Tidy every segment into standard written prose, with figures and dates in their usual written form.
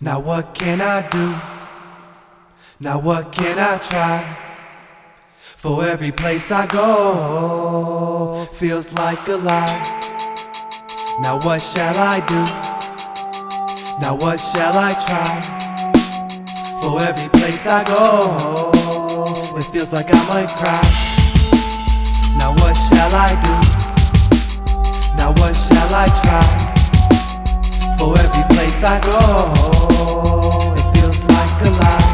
Now what can I do? Now what can I try? For every place I go feels like a lie. Now what shall I do? Now what shall I try? For every place I go it feels like I might cry. Now what shall I do? Now what shall I try? For every place I go it feels like a lie.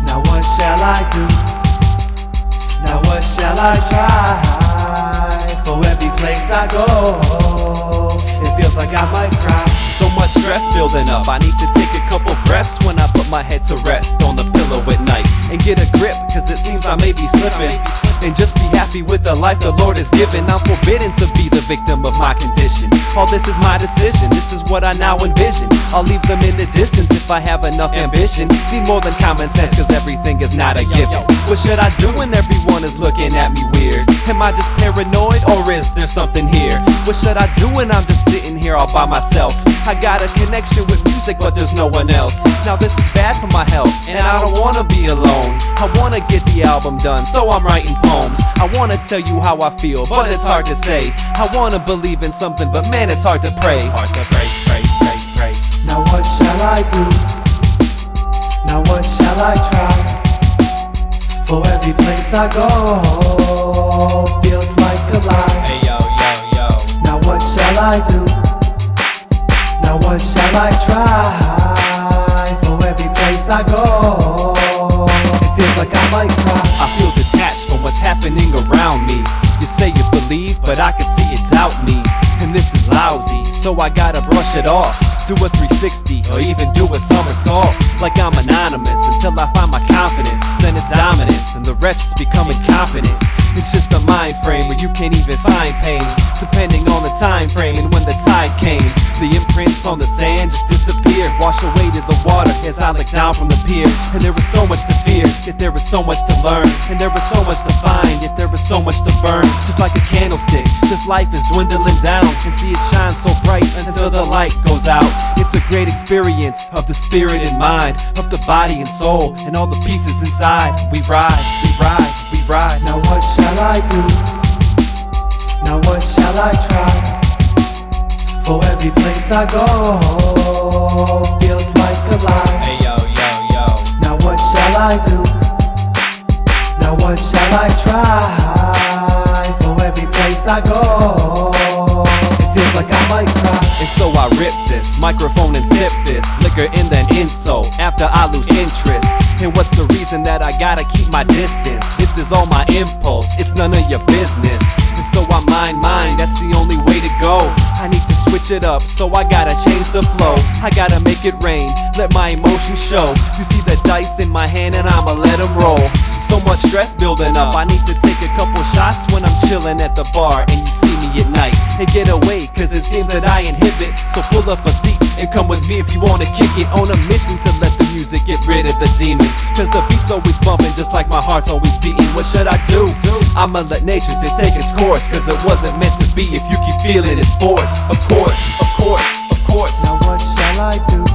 Now what shall I do? Now what shall I try? For every place I go it feels like I might cry. So much stress building up, I need to take a couple breaths when I put my head to rest on the pillow at night and get a grip, cause it seems I may be slipping. And just be happy with the life the Lord has given. I'm forbidden to be the victim of my condition. All this is my decision, this is what I now envision. I'll leave them in the distance if I have enough ambition. Need more than common sense, cause everything is not a given. What should I do when everyone is looking at me weird? Am I just paranoid, or is there something here? What should I do when I'm just sitting here all by myself? I got a connection with music, but there's no one else. Now this is bad for my health, and I don't wanna be alone. I wanna get the album done, so I'm writing poems. I wanna tell you how I feel, but it's hard to say. I wanna believe in something, but man, it's hard to pray. Hard to pray, pray, pray, pray. Now what shall I do? Now what shall I try? For every place I go feels like a lie. Hey yo, yo, yo. Now what shall I do? Now what shall I try? For every place I go it feels like I might cry. I feel detached from what's happening around me. You say you believe, but I can see you doubt me. And this is lousy, so I gotta brush it off. Do a 360, or even do a somersault. Like I'm anonymous, until I find my confidence. Then it's dominance, and the rest is becoming confident. It's just a mind frame where you can't even find pain, depending on the time frame and when the tide came. The imprints on the sand just disappear, wash away to the water as I look down from the pier. And there is so much to fear, yet there is so much to learn. And there is so much to find, yet there is so much to burn. Just like a candlestick, this life is dwindling down, and see it shine so bright until the light goes out. It's a great experience of the spirit and mind, of the body and soul, and all the pieces inside. We ride, we ride, we ride. Now what shall I do? Now what shall I try? For every place I go feels like a lie. Hey yo, yo, yo. Now what shall I do? Now what shall I try? For every place I go it feels like I might cry. And so I rip this microphone and sip this liquor and then insult after I lose interest. And what's the reason that I gotta keep my distance? This is all my impulse, it's none of your business. And so I mind mine, that's the only way to go. I need to switch it up, so I gotta change the flow. I gotta make it rain, let my emotions show. You see the dice in my hand and I'ma let them roll. So much stress building up, I need to take a couple shots when I'm chilling at the bar and you see me at night. And get away, cause it seems that I inhibit. So pull up a seat and come with me if you wanna kick it. On a mission to let the music get rid of the demons, cause the beat's always bumping just like my heart's always beating. What should I do? I'ma let nature just take its course, cause it wasn't meant to be if you keep feeling its force. Of course, of course, of course. Now what shall I do?